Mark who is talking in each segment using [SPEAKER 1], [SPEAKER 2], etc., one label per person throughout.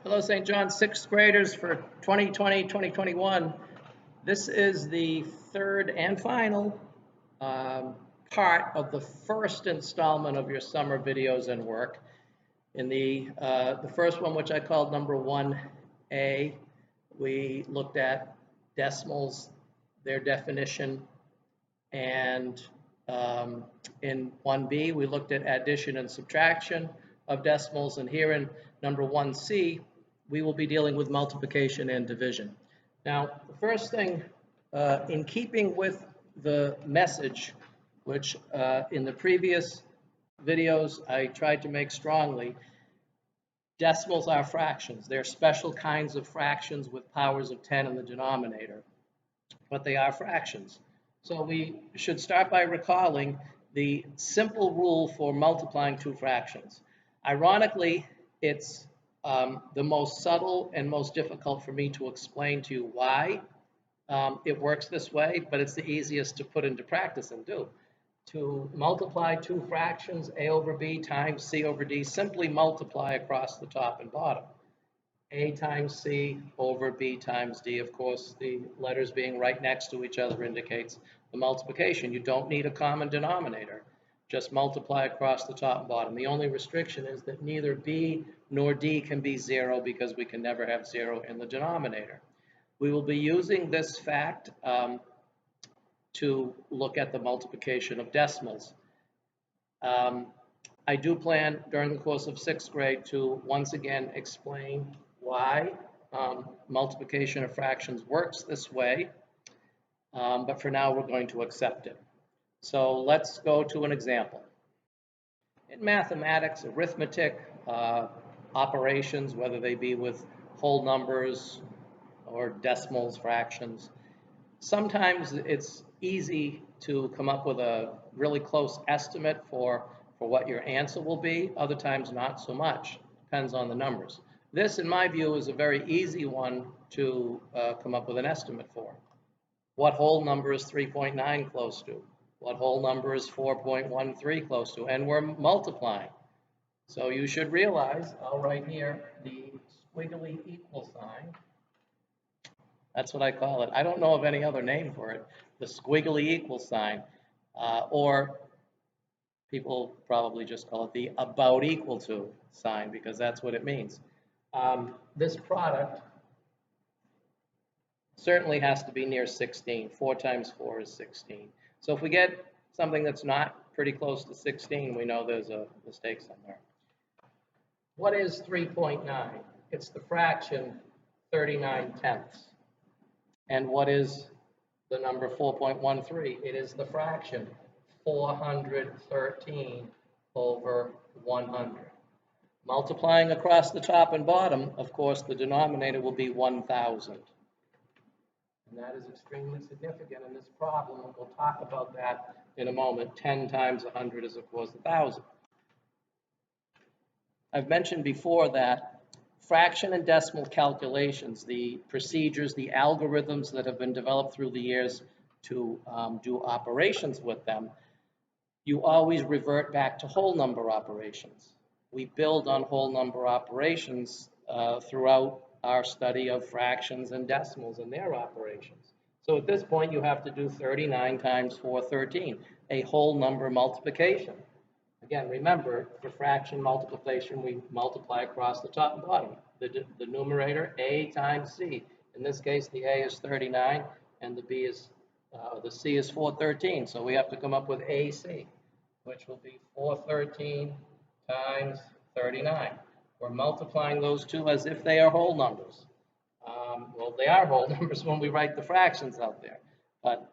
[SPEAKER 1] Hello, St. John sixth graders for 2020-2021. This is the third and final part of the first installment of your summer videos and work. In the first one, which I called number 1A, we looked at decimals, their definition, and in 1B, we looked at addition and subtraction of decimals, and here in number 1C, we will be dealing with multiplication and division. Now, the first thing, in keeping with the message, which in the previous videos I tried to make strongly, decimals are fractions. They're special kinds of fractions with powers of 10 in the denominator, but they are fractions. So we should start by recalling the simple rule for multiplying two fractions. Ironically, it's the most subtle and most difficult for me to explain to you why it works this way, but it's the easiest to put into practice and do. To multiply two fractions, a over b times c over d, simply multiply across the top and bottom. A times C over B times D. Of course, the letters being right next to each other indicates the multiplication. You don't need a common denominator. Just multiply across the top and bottom. The only restriction is that neither B nor D can be 0 because we can never have 0 in the denominator. We will be using this fact to look at the multiplication of decimals. I do plan during the course of sixth grade to once again explain why multiplication of fractions works this way, but for now we're going to accept it. So let's go to an example. In mathematics, arithmetic, operations, whether they be with whole numbers or decimals, fractions, sometimes it's easy to come up with a really close estimate for what your answer will be. Other times not so much, depends on the numbers. This, in my view, is a very easy one to come up with an estimate for. What whole number is 3.9 close to? What whole number is 4.13 close to? And we're multiplying. So you should realize, I'll write here the squiggly equal sign. That's what I call it. I don't know of any other name for it. The squiggly equal sign, or people probably just call it the about equal to sign because that's what it means. This product certainly has to be near 16. 4 times 4 is 16. So if we get something that's not pretty close to 16, we know there's a mistake somewhere. What is 3.9? It's the fraction 39 tenths. And what is the number 4.13? It is the fraction 413 over 100. Multiplying across the top and bottom, of course, the denominator will be 1,000. And that is extremely significant in this problem, and we'll talk about that in a moment. 10 times 100 is, of course, 1,000. I've mentioned before that fraction and decimal calculations, the procedures, the algorithms that have been developed through the years to do operations with them, you always revert back to whole number operations. We build on whole number operations throughout our study of fractions and decimals and their operations. So at this point, you have to do 39 times 413, a whole number multiplication. Again, remember, for fraction multiplication, we multiply across the top and bottom. The numerator, A times C. In this case, the A is 39, and the C is 413. So we have to come up with AC, which will be 413 times 39. We're multiplying those two as if they are whole numbers. Well, they are whole numbers when we write the fractions out there. But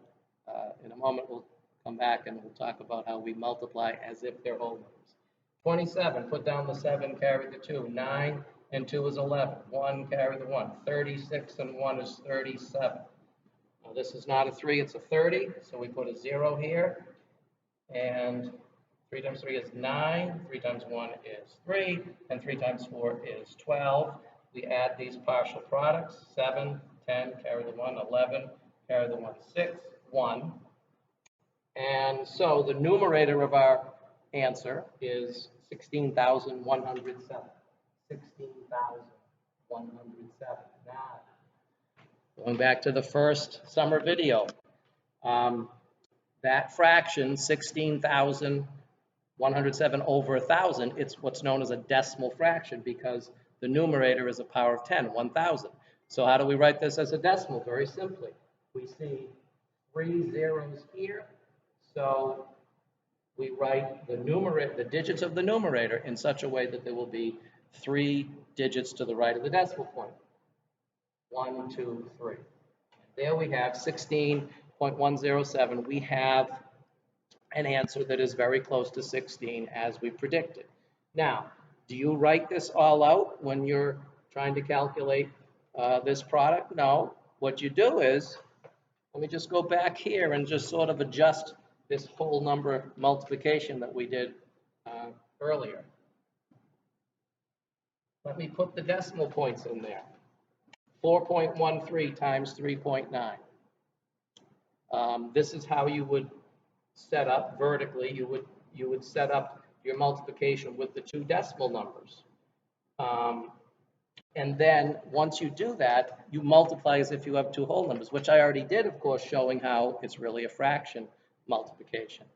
[SPEAKER 1] in a moment, we'll come back and we'll talk about how we multiply as if they're whole numbers. 27, put down the 7, carry the 2. 9 and 2 is 11. 1, carry the 1. 36 and 1 is 37. Now, this is not a 3, it's a 30, so we put a 0 here. And 3 times 3 is 9, 3 times 1 is 3, and 3 times 4 is 12. We add these partial products, 7, 10, carry the 1, 11, carry the 1, 6, 1. And so the numerator of our answer is 16,107. 16,000. 107. Now, going back to the first summer video, that fraction, 16,107 over 1,000, it's what's known as a decimal fraction because the numerator is a power of 10, 1,000. So how do we write this as a decimal? Very simply. We see 3 zeros here, so we write the digits of the numerator in such a way that there will be 3 digits to the right of the decimal point. 1, 2, 3. There we have 16.107. We have an answer that is very close to 16 as we predicted. Now, do you write this all out when you're trying to calculate this product? No. What you do is, let me just go back here and just sort of adjust this whole number multiplication that we did earlier. Let me put the decimal points in there. 4.13 times 3.9. This is how you would set up vertically. You would set up your multiplication with the 2 decimal numbers. And then once you do that, you multiply as if you have 2 whole numbers, which I already did, of course, showing how it's really a fraction multiplication.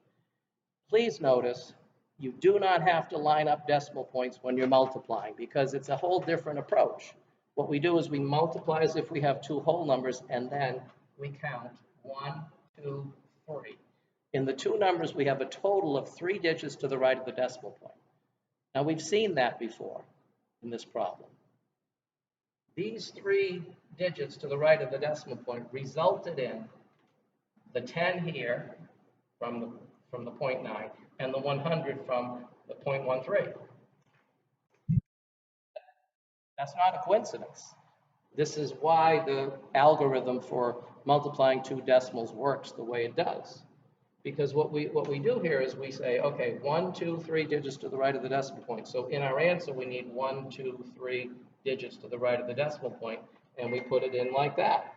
[SPEAKER 1] Please notice you do not have to line up decimal points when you're multiplying because it's a whole different approach. What we do is we multiply as if we have 2 whole numbers, and then we count 1, 2, 3. In the 2 numbers, we have a total of 3 digits to the right of the decimal point. Now, we've seen that before in this problem. These 3 digits to the right of the decimal point resulted in the 10 here from the 0.9 and the 100 from the 0.13. That's not a coincidence. This is why the algorithm for multiplying 2 decimals works the way it does. Because what we do here is we say, okay, 1, 2, 3 digits to the right of the decimal point. So in our answer, we need 1, 2, 3 digits to the right of the decimal point, and we put it in like that.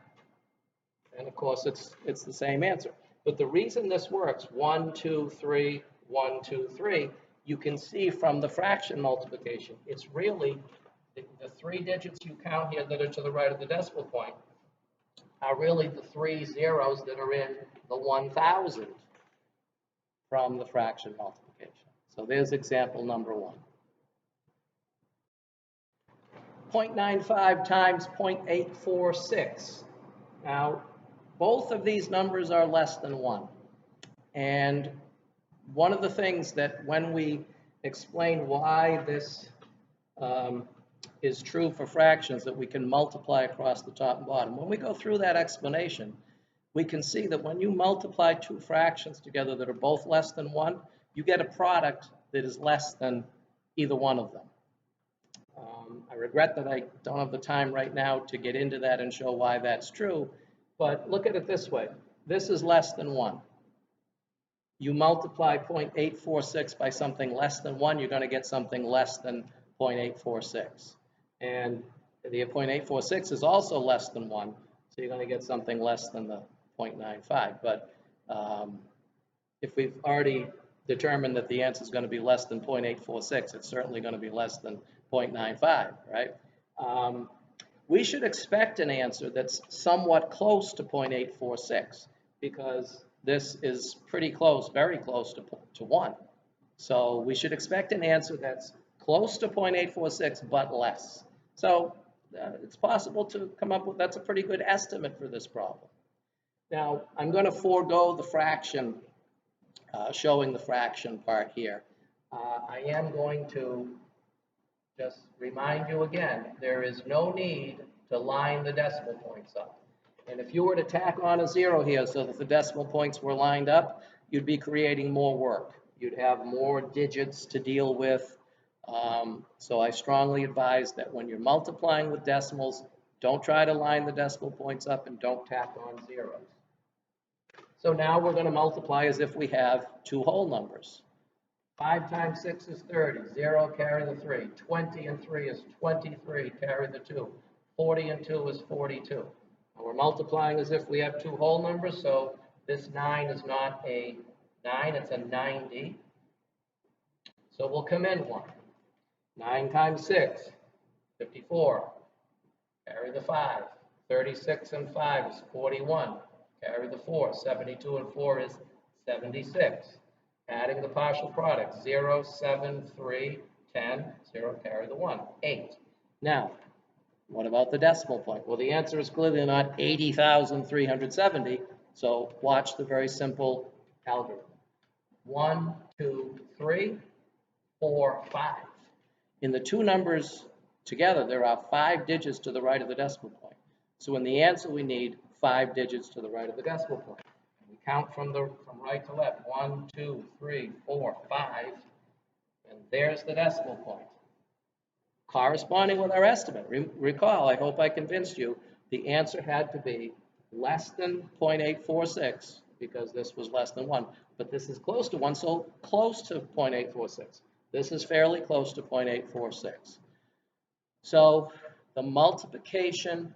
[SPEAKER 1] And of course, it's the same answer. But the reason this works, 1, 2, 3, 1, 2, 3, you can see from the fraction multiplication, it's really the 3 digits you count here that are to the right of the decimal point are really the 3 zeros that are in the 1,000 from the fraction multiplication. So there's example number 1. 0.95 times 0.846. Now, both of these numbers are less than 1. And one of the things that when we explain why this is true for fractions, that we can multiply across the top and bottom, when we go through that explanation, we can see that when you multiply 2 fractions together that are both less than 1, you get a product that is less than either one of them. I regret that I don't have the time right now to get into that and show why that's true, but look at it this way. This is less than 1. You multiply 0.846 by something less than 1, you're going to get something less than 0.846. And the 0.846 is also less than 1, so you're going to get something less than the 0.95. But if we've already determined that the answer is going to be less than 0.846, it's certainly going to be less than 0.95, right? We should expect an answer that's somewhat close to 0.846 because this is pretty close, very close to 1. So we should expect an answer that's close to 0.846 but less. So it's possible to come up with, that's a pretty good estimate for this problem. Now, I'm going to forego the fraction, showing the fraction part here. I am going to just remind you again, there is no need to line the decimal points up. And if you were to tack on a 0 here so that the decimal points were lined up, you'd be creating more work. You'd have more digits to deal with. So I strongly advise that when you're multiplying with decimals, don't try to line the decimal points up and don't tack on zeros. So now we're going to multiply as if we have 2 whole numbers. 5 times 6 is 30. 0, carry the 3. 20 and 3 is 23, carry the 2. 40 and 2 is 42. And we're multiplying as if we have 2 whole numbers, so this 9 is not a 9, it's a 90. So we'll come in 1. 9 times 6, 54. Carry the 5. 36 and 5 is 41. Carry the 4. 72 and 4 is 76. Adding the partial product, 0, 7, 3, 10, 0, carry the 1, 8. Now, what about the decimal point? Well, the answer is clearly not 80,370, so watch the very simple algorithm. 1, 2, 3, 4, 5. In the two numbers together, there are 5 digits to the right of the decimal point. So in the answer, we need 5 digits to the right of the decimal point. We count from right to left. 1, 2, 3, 4, 5. And there's the decimal point. Corresponding with our estimate. Recall, I hope I convinced you, the answer had to be less than 0.846 because this was less than 1. But this is close to 1, so close to 0.846. This is fairly close to 0.846. So the multiplication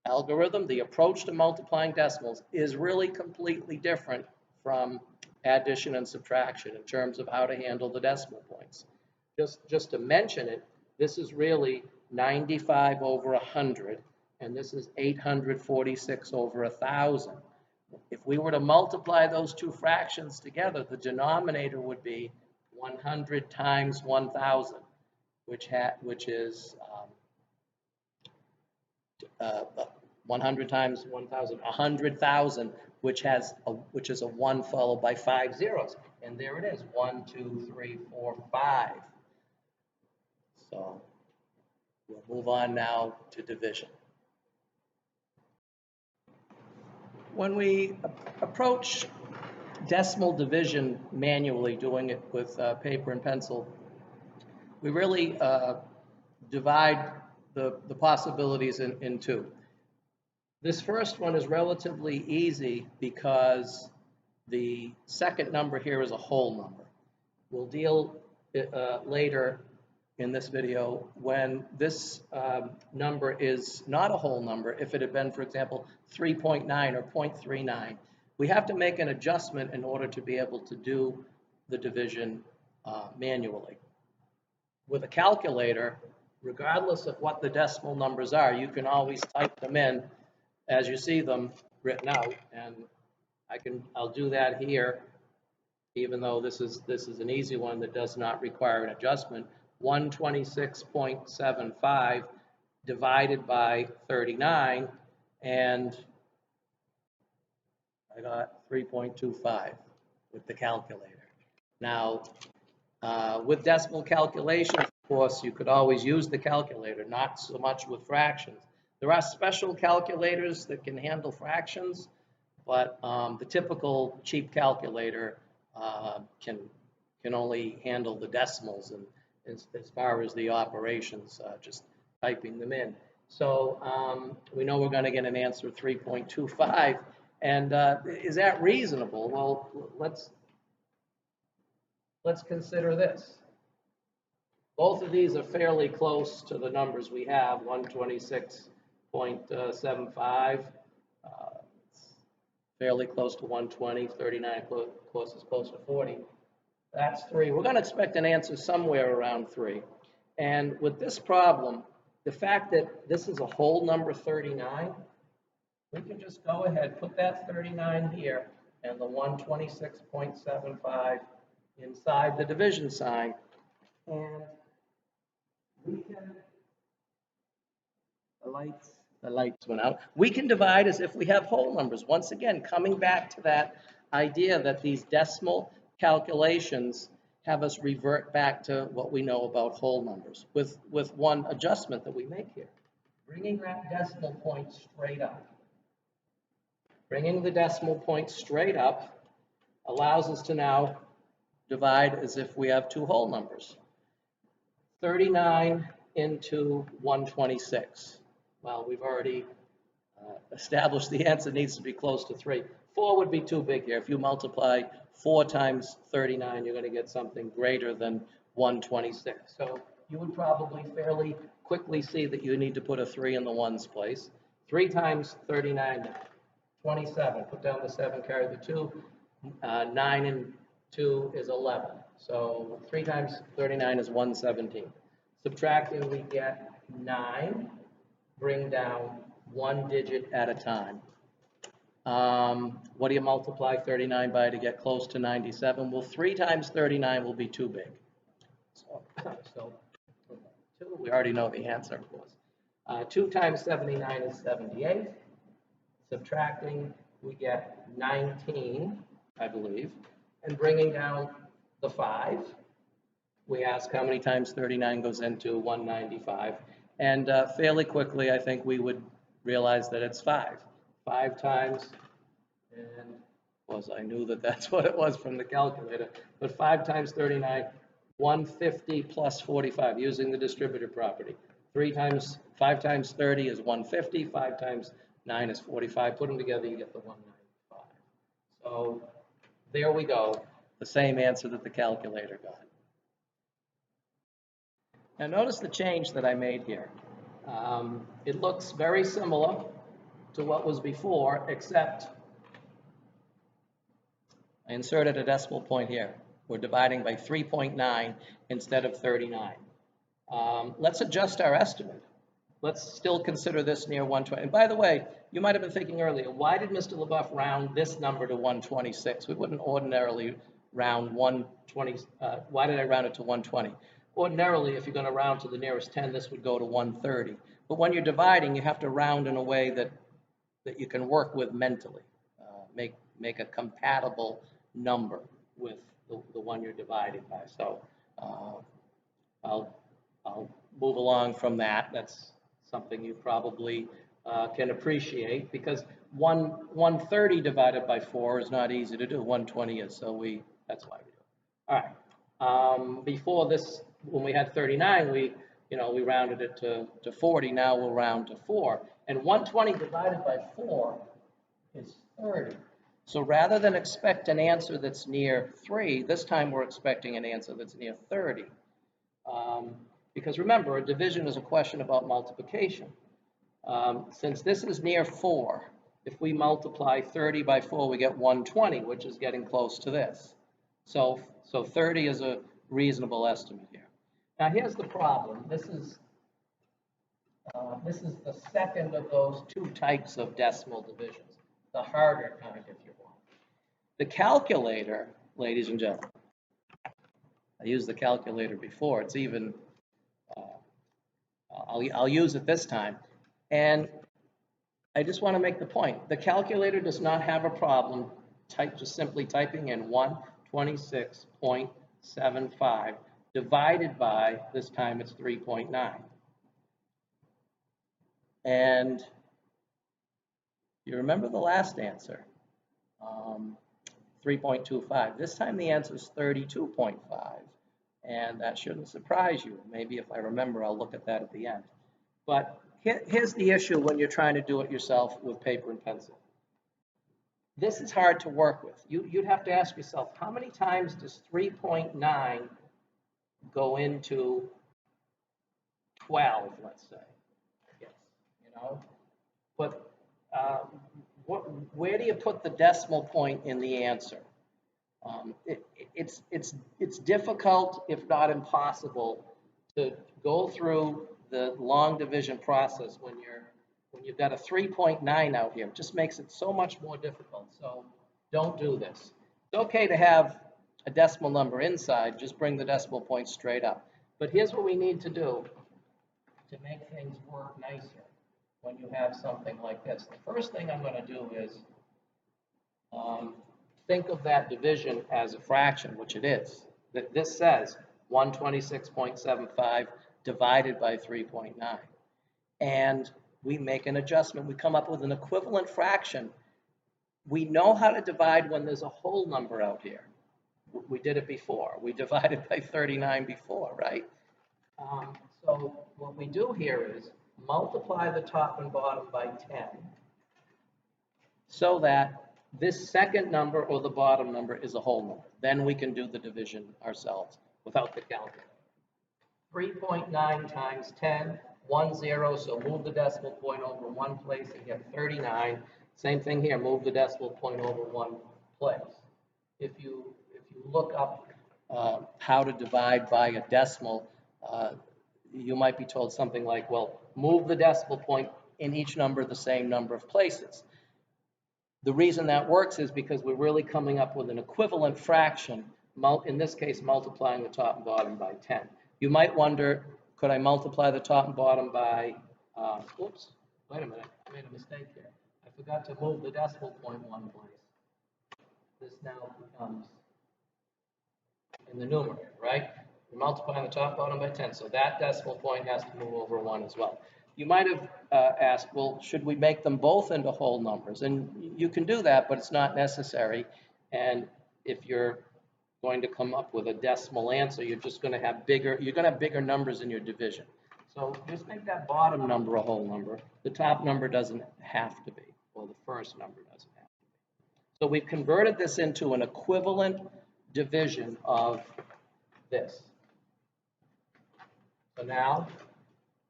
[SPEAKER 1] algorithm, the approach to multiplying decimals, is really completely different from addition and subtraction in terms of how to handle the decimal points. Just to mention it, this is really 95 over 100, and this is 846 over 1,000. If we were to multiply those two fractions together, the denominator would be 100 times 1,000, which is 100 times 1,000, 100,000, which is a 1 followed by 5 zeros. And there it is, 1, 2, 3, 4, 5. So we'll move on now to division. When we approach decimal division manually, doing it with paper and pencil, we really divide the possibilities in two. This first one is relatively easy because the second number here is a whole number. We'll deal later in this video when this number is not a whole number. If it had been, for example, 3.9 or 0.39, we have to make an adjustment in order to be able to do the division manually. With a calculator, regardless of what the decimal numbers are, you can always type them in as you see them written out, and I'll do that here, even though this is an easy one that does not require an adjustment. 126.75 divided by 39, and I got 3.25 with the calculator. Now, with decimal calculations, of course, you could always use the calculator, not so much with fractions. There are special calculators that can handle fractions, but the typical cheap calculator can only handle the decimals and as far as the operations, just typing them in. So we know we're going to get an answer of 3.25, and is that reasonable? Well, let's consider this. Both of these are fairly close to the numbers we have, 126.75, fairly close to 120, 39 close to 40. That's 3. We're going to expect an answer somewhere around 3. And with this problem, the fact that this is a whole number 39, we can just go ahead, put that 39 here and the 126.75 inside the division sign, and we can, the lights went out. We can divide as if we have whole numbers. Once again, coming back to that idea that these decimal calculations have us revert back to what we know about whole numbers, with one adjustment that we make here. Bringing that decimal point straight up. Bringing the decimal point straight up allows us to now divide as if we have two whole numbers. 39 into 126. Well, we've already established the answer needs to be close to 3. 4 would be too big here. If you multiply 4 times 39, you're going to get something greater than 126. So you would probably fairly quickly see that you need to put a 3 in the ones place. 3 times 39, 27. Put down the 7, carry the 2. 9 and 2 is 11. So 3 times 39 is 117. Subtracting, we get 9. bring down one digit at a time. What do you multiply 39 by to get close to 97? Well, 3 times 39 will be too big. So 2, we already know the answer, of course. 2 times 79 is 78. Subtracting, we get 19, I believe. And bringing down the 5, we ask how many times 39 goes into 195. And fairly quickly, I think we would realize that it's 5. 5 times, and was I knew that that's what it was from the calculator, but 5 times 39, 150 plus 45, using the distributor property. 5 times 30 is 150, 5 times 9 is 45. Put them together, you get the 195. So there we go, the same answer that the calculator got. Now notice the change that I made here. It looks very similar to what was before, except I inserted a decimal point here. We're dividing by 3.9 instead of 39. Let's adjust our estimate. Let's still consider this near 120. And by the way, you might have been thinking earlier, why did Mr. LaBeouf round this number to 126? We wouldn't ordinarily round 120. Why did I round it to 120? Ordinarily, if you're going to round to the nearest 10, this would go to 130. But when you're dividing, you have to round in a way that you can work with mentally. Make a compatible number with the one you're dividing by. So I'll move along from that. That's something you probably can appreciate, because 130 divided by 4 is not easy to do. 120 is, so that's why we do it. All right. Before this, when we had 39, we rounded it to 40. Now we'll round to 4. And 120 divided by 4 is 30. So rather than expect an answer that's near 3, this time we're expecting an answer that's near 30. Because remember, a division is a question about multiplication. Since this is near 4, if we multiply 30 by 4, we get 120, which is getting close to this. So 30 is a reasonable estimate here. Now here's the problem. This is the second of those 2 types of decimal divisions, the harder kind, if you want. The calculator, ladies and gentlemen, I used the calculator before. It's even, I'll use it this time. And I just want to make the point. The calculator does not have a problem just simply typing in 126.75 divided by, this time it's 3.9. And you remember the last answer, 3.25. This time the answer is 32.5. And that shouldn't surprise you. Maybe if I remember, I'll look at that at the end. But here's the issue when you're trying to do it yourself with paper and pencil. This is hard to work with. You'd have to ask yourself, how many times does 3.9 go into 12, let's say? Yes, But where do you put the decimal point in the answer? It's difficult, if not impossible, to go through the long division process when you've got a 3.9 out here. It just makes it so much more difficult. So don't do this. It's okay to have a decimal number inside. Just bring the decimal point straight up. But here's what we need to do to make things work nicer when you have something like this. The first thing I'm going to do is think of that division as a fraction, which it is. This says 126.75 divided by 3.9. And we make an adjustment. We come up with an equivalent fraction. We know how to divide when there's a whole number out here. We did it before. We divided by 39 before, right? So what we do here is multiply the top and bottom by 10 so that this second number or the bottom number is a whole number. Then we can do the division ourselves without the calculator. 3.9 times 10, 10, so move the decimal point over one place and get 39. Same thing here, move the decimal point over one place. If you look up how to divide by a decimal, you might be told something like, well, move the decimal point in each number the same number of places. The reason that works is because we're really coming up with an equivalent fraction, in this case, multiplying the top and bottom by 10. You might wonder, could I multiply the top and bottom by, oops, wait a minute, I made a mistake here. I forgot to move the decimal point one place. This now becomes in the numerator, right? We're multiplying the top and bottom by 10, so that decimal point has to move over 1 as well. You might have asked, well, should we make them both into whole numbers? And you can do that, but it's not necessary. And if you're going to come up with a decimal answer, you're just going to have bigger numbers in your division. So just make that bottom number a whole number. The top number doesn't have to be, or the first number doesn't have to be. So we've converted this into an equivalent division of this. So now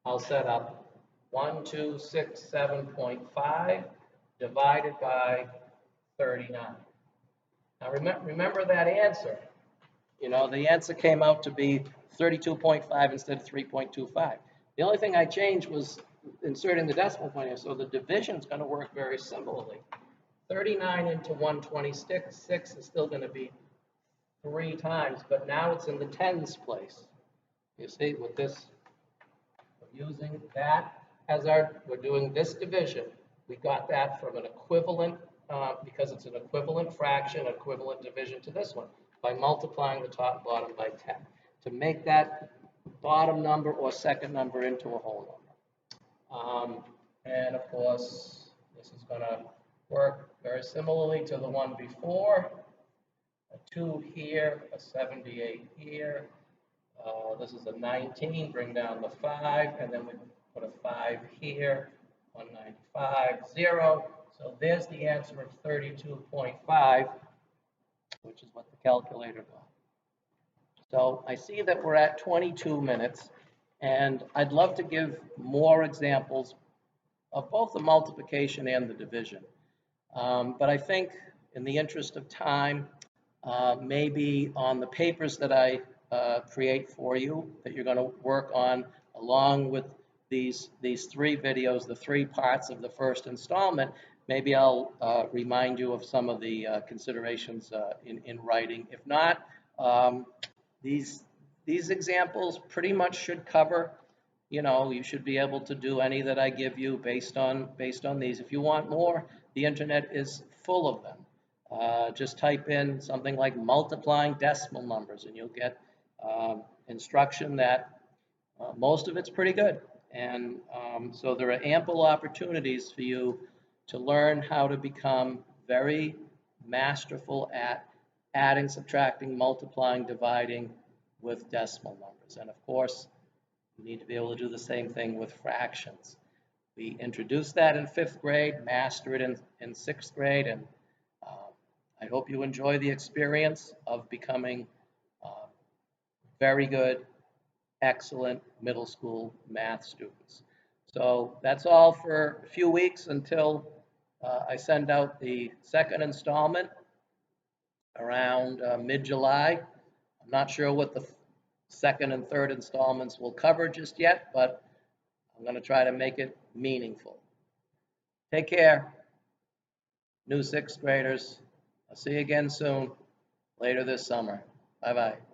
[SPEAKER 1] I'll set up 1267.5 divided by 39. Now remember that answer. You know, the answer came out to be 32.5 instead of 3.25. The only thing I changed was inserting the decimal point here, so the division is going to work very similarly. 39 into 126 is still going to be 3 times, but now it's in the tens place. You see, with this, we're using that as we're doing this division. We got that from an equivalent, because it's an equivalent fraction, equivalent division to this one, by multiplying the top and bottom by 10, to make that bottom number or second number into a whole number. And of course, this is going to work very similarly to the one before. A 2 here, a 78 here. This is a 19, bring down the 5, and then we put a 5 here, 195, 0. So there's the answer of 32.5, which is what the calculator got. So I see that we're at 22 minutes, and I'd love to give more examples of both the multiplication and the division. But I think in the interest of time, maybe on the papers that I create for you, that you're going to work on along with these 3 videos, the 3 parts of the first installment, maybe I'll remind you of some of the considerations in writing. If not, these examples pretty much should cover, you know, you should be able to do any that I give you based on these. If you want more, the internet is full of them. Just type in something like multiplying decimal numbers and you'll get instruction that most of it's pretty good. And so there are ample opportunities for you to learn how to become very masterful at adding, subtracting, multiplying, dividing with decimal numbers. And of course, you need to be able to do the same thing with fractions. We introduced that in 5th grade, master it in 6th grade, and I hope you enjoy the experience of becoming very good, excellent middle school math students. So that's all for a few weeks until I send out the second installment around mid-July. I'm not sure what the second and third installments will cover just yet, but I'm going to try to make it meaningful. Take care, new 6th graders. I'll see you again soon, later this summer. Bye-bye.